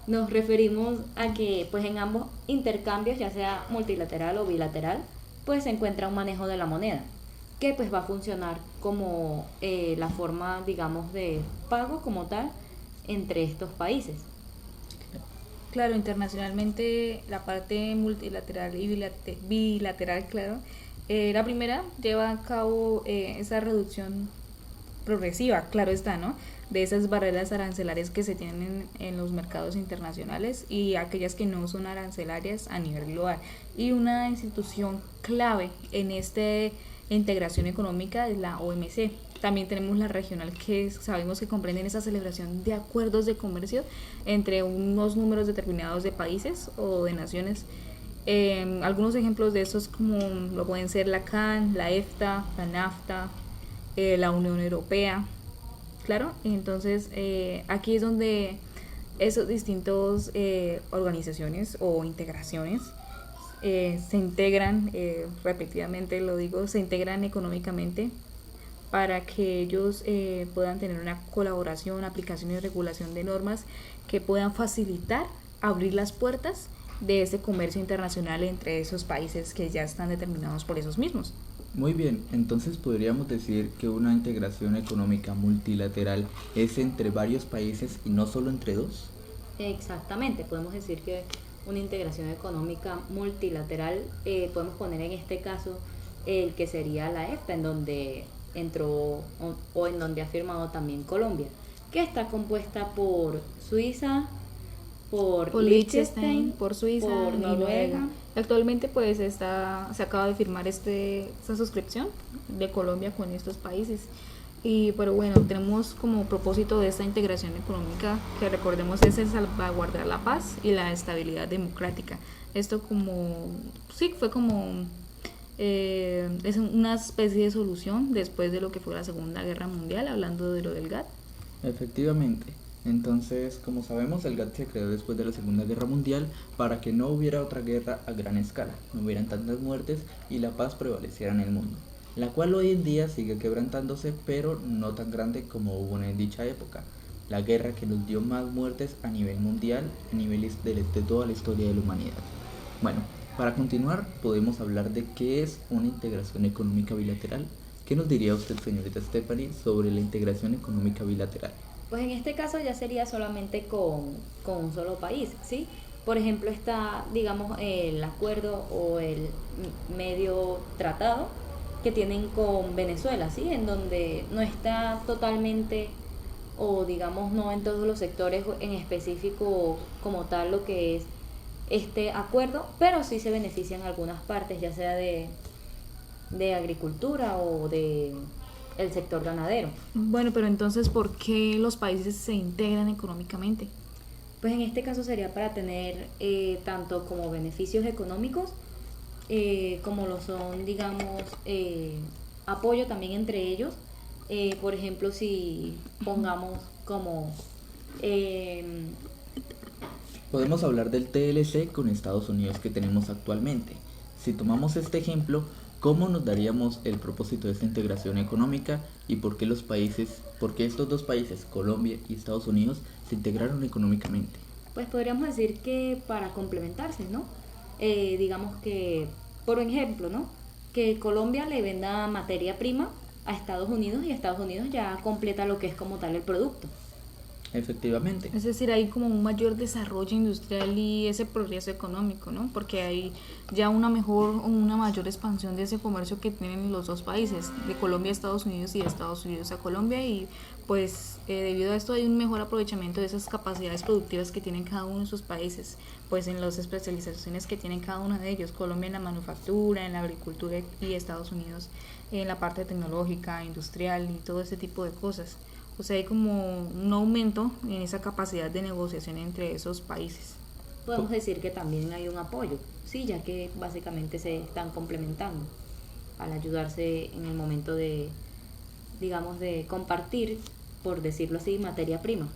Nos referimos a que pues en ambos intercambios, ya sea multilateral o bilateral, pues se encuentra un manejo de la moneda, que pues va a funcionar como la forma, digamos, de pago como tal entre estos países. Claro, internacionalmente la parte multilateral y bilateral, claro, la primera lleva a cabo esa reducción progresiva, claro está, ¿no? De esas barreras arancelarias que se tienen en los mercados internacionales y aquellas que no son arancelarias a nivel global. Y una institución clave en esta integración económica es la OMC. También tenemos la regional que sabemos que comprenden esa celebración de acuerdos de comercio entre unos números determinados de países o de naciones. Algunos ejemplos de esos como lo pueden ser la CAN, la EFTA, la NAFTA, la Unión Europea, claro. Entonces aquí es donde esos distintos organizaciones o integraciones se integran, repetidamente lo digo, se integran económicamente para que ellos puedan tener una colaboración, aplicación y regulación de normas que puedan facilitar abrir las puertas de ese comercio internacional entre esos países que ya están determinados por esos mismos. Muy bien, entonces podríamos decir que una integración económica multilateral es entre varios países y no solo entre dos. Exactamente, podemos decir que una integración económica multilateral, podemos poner en este caso el que sería la EFTA, en donde entró o en donde ha firmado también Colombia, que está compuesta por Suiza, por Por Liechtenstein, Liechtenstein, por Suiza por y Noruega. Noruega. Actualmente pues se acaba de firmar esta suscripción de Colombia con estos países. Y pero bueno, tenemos como propósito de esta integración económica que recordemos es el salvaguardar la paz y la estabilidad democrática. Esto como, sí, fue como es una especie de solución después de lo que fue la Segunda Guerra Mundial, hablando de lo del GATT. Efectivamente. Entonces, como sabemos, el GATT se creó después de la Segunda Guerra Mundial para que no hubiera otra guerra a gran escala, no hubieran tantas muertes y la paz prevaleciera en el mundo, la cual hoy en día sigue quebrantándose, pero no tan grande como hubo en dicha época. La guerra que nos dio más muertes a nivel mundial, a niveles de toda la historia de la humanidad. Bueno, para continuar, podemos hablar de qué es una integración económica bilateral. ¿Qué nos diría usted, señorita Stephanie, sobre la integración económica bilateral? Pues en este caso ya sería solamente con un solo país, ¿sí? Por ejemplo, está, digamos, el acuerdo o el medio tratado que tienen con Venezuela, ¿sí? En donde no está totalmente, o digamos, no en todos los sectores en específico como tal lo que es este acuerdo, pero sí se benefician algunas partes, ya sea de agricultura o de el sector ganadero. Bueno, pero entonces, ¿por qué los países se integran económicamente? Pues en este caso sería para tener tanto como beneficios económicos, como lo son, digamos, apoyo también entre ellos. Por ejemplo, si pongamos como eh, Podemos hablar del TLC con Estados Unidos que tenemos actualmente. Si tomamos este ejemplo, ¿cómo nos daríamos el propósito de esta integración económica y por qué estos dos países, Colombia y Estados Unidos, se integraron económicamente? pues podríamos decir que para complementarse, ¿no? Digamos que, por ejemplo, ¿no? Que Colombia le venda materia prima a Estados Unidos y Estados Unidos ya completa lo que es como tal el producto. Efectivamente. Es decir, hay como un mayor desarrollo industrial y ese progreso económico, ¿no? Porque hay ya una mayor expansión de ese comercio que tienen los dos países, de Colombia a Estados Unidos y de Estados Unidos a Colombia, y pues debido a esto hay un mejor aprovechamiento de esas capacidades productivas que tienen cada uno de sus países, pues en las especializaciones que tienen cada uno de ellos, Colombia en la manufactura, en la agricultura y Estados Unidos en la parte tecnológica, industrial y todo ese tipo de cosas. O sea, hay como un aumento en esa capacidad de negociación entre esos países. Podemos decir que también hay un apoyo, sí, ya que básicamente se están complementando al ayudarse en el momento de, digamos, de compartir, por decirlo así, materia prima.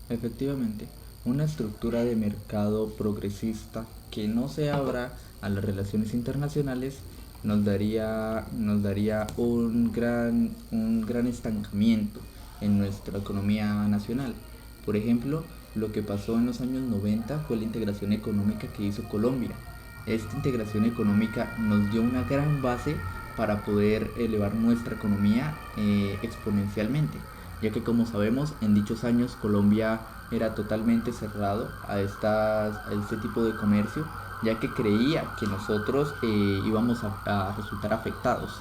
Efectivamente, una estructura de mercado progresista que no se abra a las relaciones internacionales nos daría un gran estancamiento en nuestra economía nacional. Por ejemplo, Lo que pasó en los años 90 fue la integración económica que hizo Colombia. Esta integración económica nos dio una gran base para poder elevar nuestra economía exponencialmente, ya que como sabemos en dichos años Colombia era totalmente cerrado a este tipo de comercio, ya que creía que nosotros íbamos a resultar afectados.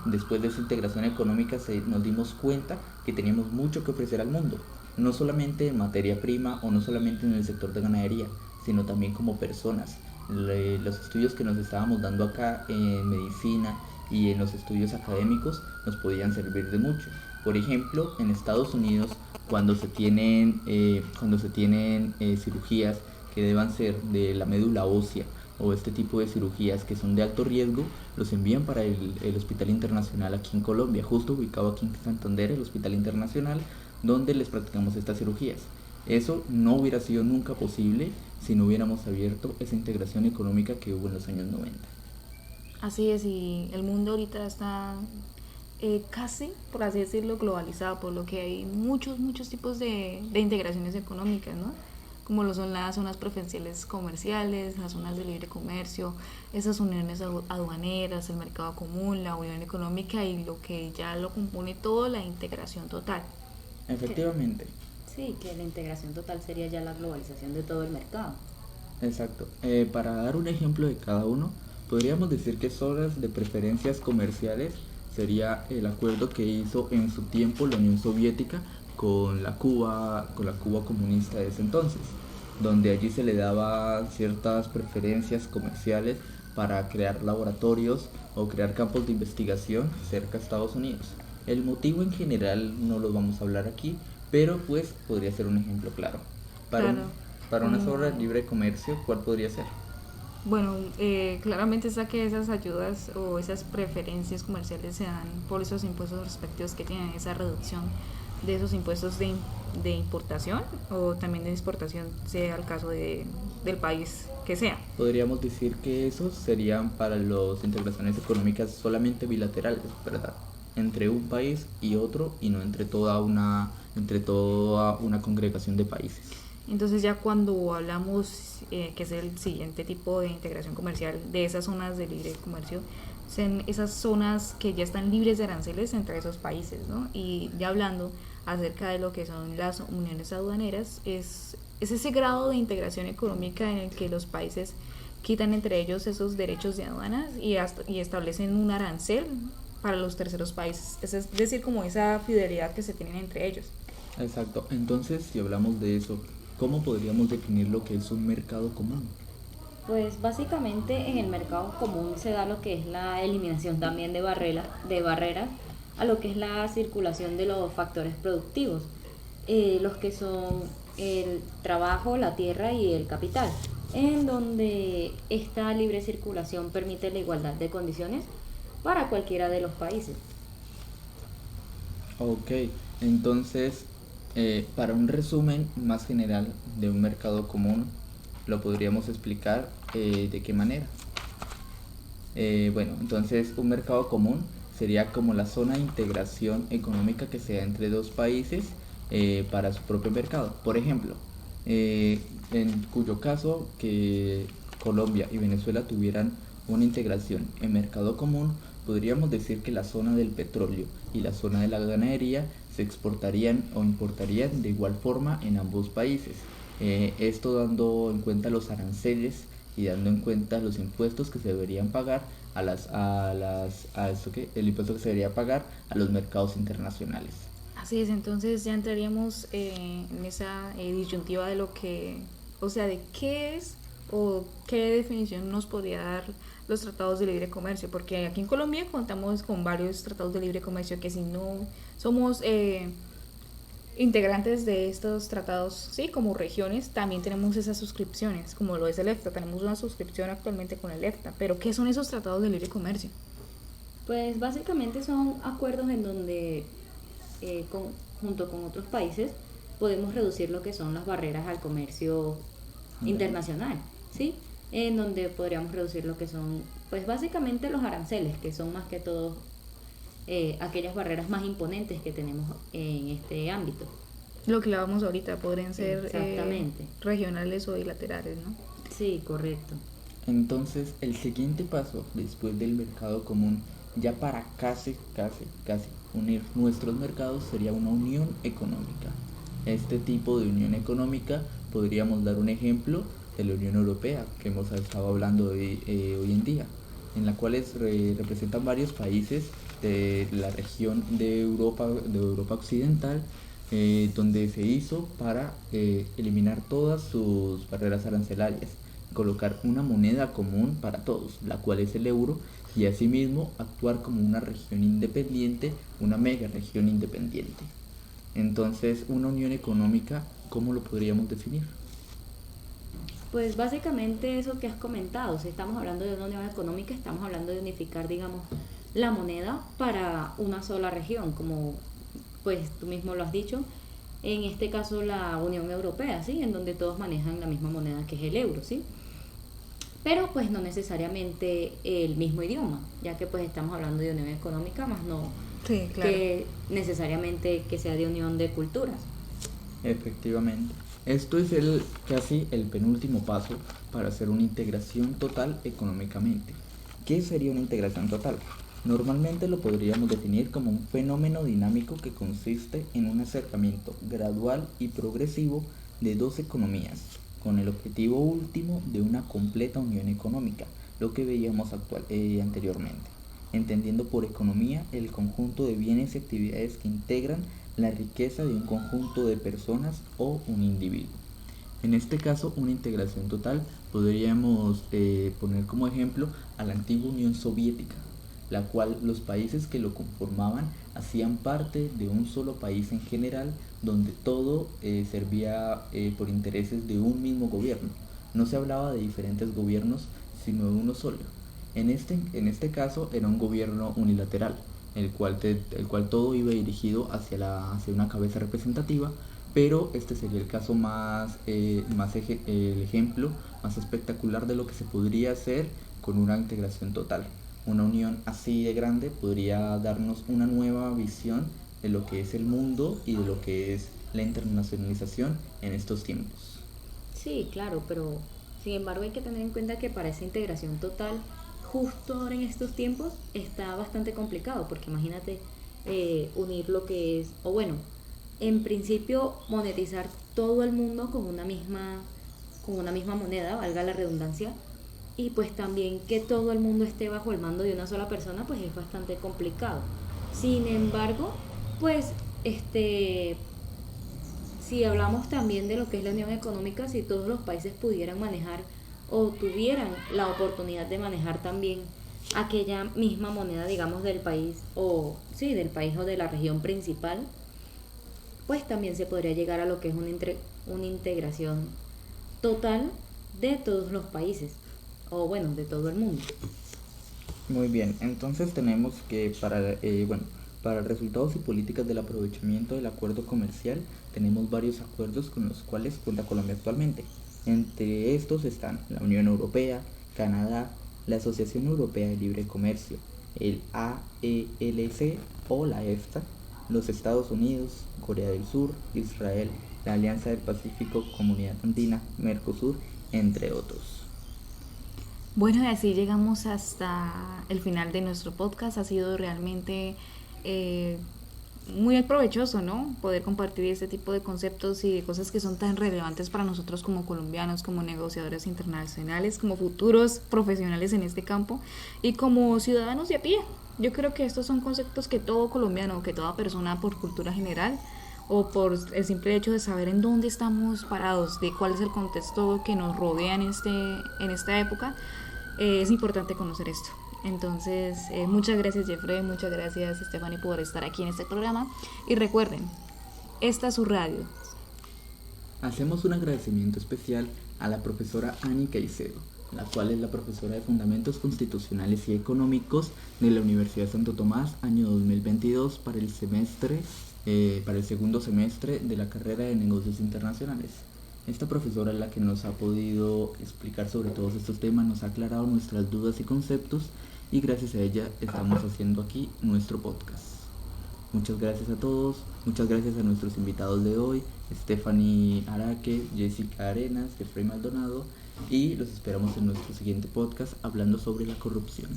Después de esa integración económica nos dimos cuenta que teníamos mucho que ofrecer al mundo, no solamente en materia prima o no solamente en el sector de ganadería, sino también como personas. Los estudios que nos estábamos dando acá en medicina y en los estudios académicos nos podían servir de mucho. Por ejemplo, en Estados Unidos, cuando se tienen cirugías que deban ser de la médula ósea o este tipo de cirugías que son de alto riesgo, los envían para el Hospital Internacional aquí en Colombia, justo ubicado aquí en Santander, el Hospital Internacional, donde les practicamos estas cirugías. Eso no hubiera sido nunca posible si no hubiéramos abierto esa integración económica que hubo en los años 90. Así es, y el mundo ahorita está casi, por así decirlo, globalizado, por lo que hay muchos tipos de integraciones económicas, ¿no? Como lo son las zonas preferenciales comerciales, las zonas de libre comercio, esas uniones aduaneras, el mercado común, la unión económica y lo que ya lo compone todo, la integración total. Efectivamente. Sí, que la integración total sería ya la globalización de todo el mercado. Exacto. Para dar un ejemplo de cada uno, podríamos decir que zonas de preferencias comerciales sería el acuerdo que hizo en su tiempo la Unión Soviética con la Cuba comunista de ese entonces, donde allí se le daba ciertas preferencias comerciales para crear laboratorios o crear campos de investigación cerca de Estados Unidos. El motivo en general no lo vamos a hablar aquí, pero pues podría ser un ejemplo claro. Para una zona de libre comercio, ¿cuál podría ser? Bueno, claramente está que esas ayudas o esas preferencias comerciales se dan por esos impuestos respectivos que tienen esa reducción de esos impuestos de importación o también de exportación, sea el caso del país que sea. Podríamos decir que esos serían para las integraciones económicas solamente bilaterales, ¿verdad? Entre un país y otro y no entre toda una congregación de países. Entonces ya cuando hablamos, que es el siguiente tipo de integración comercial, de esas zonas de libre comercio, son esas zonas que ya están libres de aranceles entre esos países, ¿no? Y ya hablando acerca de lo que son las uniones aduaneras, es ese grado de integración económica en el que los países quitan entre ellos esos derechos de aduanas y establecen un arancel para los terceros países, es decir, como esa fidelidad que se tienen entre ellos. Exacto. Entonces, si hablamos de eso, ¿cómo podríamos definir lo que es un mercado común? Pues básicamente en el mercado común se da lo que es la eliminación también de barreras a lo que es la circulación de los factores productivos, los que son el trabajo, la tierra y el capital, en donde esta libre circulación permite la igualdad de condiciones para cualquiera de los países. Ok, entonces, para un resumen más general de un mercado común, lo podríamos explicar de qué manera. Bueno, entonces un mercado común sería como la zona de integración económica que se da entre dos países para su propio mercado. Por ejemplo, en cuyo caso que Colombia y Venezuela tuvieran una integración en mercado común, podríamos decir que la zona del petróleo y la zona de la ganadería se exportarían o importarían de igual forma en ambos países. Esto dando en cuenta los aranceles y dando en cuenta los impuestos que se deberían pagar el impuesto que se debería pagar a los mercados internacionales. Así es, entonces ya entraríamos en esa disyuntiva de lo que, o sea, de qué es o qué definición nos podría dar los tratados de libre comercio, porque aquí en Colombia contamos con varios tratados de libre comercio que si no somos integrantes de estos tratados, sí, como regiones, también tenemos esas suscripciones, como lo es el EFTA, tenemos una suscripción actualmente con el EFTA, pero ¿qué son esos tratados de libre comercio? Pues básicamente son acuerdos en donde junto con otros países podemos reducir lo que son las barreras al comercio internacional, ¿sí? En donde podríamos reducir lo que son, pues básicamente los aranceles, que son más que todo aquellas barreras más imponentes que tenemos en este ámbito. Lo que hablábamos ahorita, podrían ser Exactamente. regionales o bilaterales, ¿no? Sí, correcto. Entonces, el siguiente paso después del mercado común, ya para casi unir nuestros mercados, sería una unión económica. Este tipo de unión económica podríamos dar un ejemplo de la Unión Europea que hemos estado hablando hoy en día, en la cual representan varios países de la región de Europa Occidental, donde se hizo para eliminar todas sus barreras arancelarias, colocar una moneda común para todos, la cual es el euro, y asimismo actuar como una región independiente, una mega región independiente. Entonces, una unión económica, ¿cómo lo podríamos definir? Pues básicamente eso que has comentado, si estamos hablando de una unión económica, estamos hablando de unificar, digamos, la moneda para una sola región, como pues tú mismo lo has dicho, en este caso la Unión Europea, ¿sí? En donde todos manejan la misma moneda que es el euro, ¿sí? Pero pues no necesariamente el mismo idioma, ya que pues estamos hablando de unión económica, más no Sí, claro. que necesariamente que sea de unión de culturas. Efectivamente. Esto es casi el penúltimo paso para hacer una integración total económicamente. ¿Qué sería una integración total? Normalmente lo podríamos definir como un fenómeno dinámico que consiste en un acercamiento gradual y progresivo de dos economías, con el objetivo último de una completa unión económica, lo que veíamos anteriormente, entendiendo por economía el conjunto de bienes y actividades que integran la riqueza de un conjunto de personas o un individuo. En este caso, una integración total podríamos poner como ejemplo a la antigua Unión Soviética, la cual los países que lo conformaban hacían parte de un solo país en general, donde todo servía por intereses de un mismo gobierno. No se hablaba de diferentes gobiernos, sino de uno solo. En este caso era un gobierno unilateral, el cual todo iba dirigido hacia una cabeza representativa, pero este sería el caso el ejemplo más espectacular de lo que se podría hacer con una integración total. Una unión así de grande podría darnos una nueva visión de lo que es el mundo y de lo que es la internacionalización en estos tiempos. Sí, claro, pero sin embargo hay que tener en cuenta que para esa integración total, justo ahora en estos tiempos, está bastante complicado, porque imagínate unir lo que es, o bueno, en principio monetizar todo el mundo con una misma moneda, valga la redundancia, y pues también que todo el mundo esté bajo el mando de una sola persona, pues es bastante complicado. Sin embargo, pues si hablamos también de lo que es la unión económica, si todos los países pudieran manejar o tuvieran la oportunidad de manejar también aquella misma moneda, digamos, del país o sí, del país o de la región principal, pues también se podría llegar a lo que es una integración total de todos los países o bueno, de todo el mundo. Muy bien, entonces tenemos que para resultados y políticas del aprovechamiento del acuerdo comercial tenemos varios acuerdos con los cuales cuenta Colombia actualmente. Entre estos están la Unión Europea, Canadá, la Asociación Europea de Libre Comercio, el AELC o la EFTA, los Estados Unidos, Corea del Sur, Israel, la Alianza del Pacífico, Comunidad Andina, Mercosur, entre otros. Bueno, y así llegamos hasta el final de nuestro podcast. Ha sido realmente muy provechoso, ¿no? Poder compartir este tipo de conceptos y de cosas que son tan relevantes para nosotros como colombianos, como negociadores internacionales, como futuros profesionales en este campo y como ciudadanos de a pie. Yo creo que estos son conceptos que todo colombiano, que toda persona por cultura general o por el simple hecho de saber en dónde estamos parados, de cuál es el contexto que nos rodea en esta época, es importante conocer esto. Entonces, muchas gracias Jeffrey, muchas gracias Stephanie por estar aquí en este programa. Y recuerden, esta es su radio. Hacemos un agradecimiento especial a la profesora Ani Caicedo, la cual es la profesora de Fundamentos Constitucionales y Económicos de la Universidad Santo Tomás, año 2022, para el segundo semestre de la carrera de Negocios Internacionales. Esta profesora es la que nos ha podido explicar sobre todos estos temas, nos ha aclarado nuestras dudas y conceptos, y gracias a ella estamos haciendo aquí nuestro podcast. Muchas gracias a todos, muchas gracias a nuestros invitados de hoy, Stephanie Araque, Jessica Arenas, Jeffrey Maldonado, y los esperamos en nuestro siguiente podcast hablando sobre la corrupción.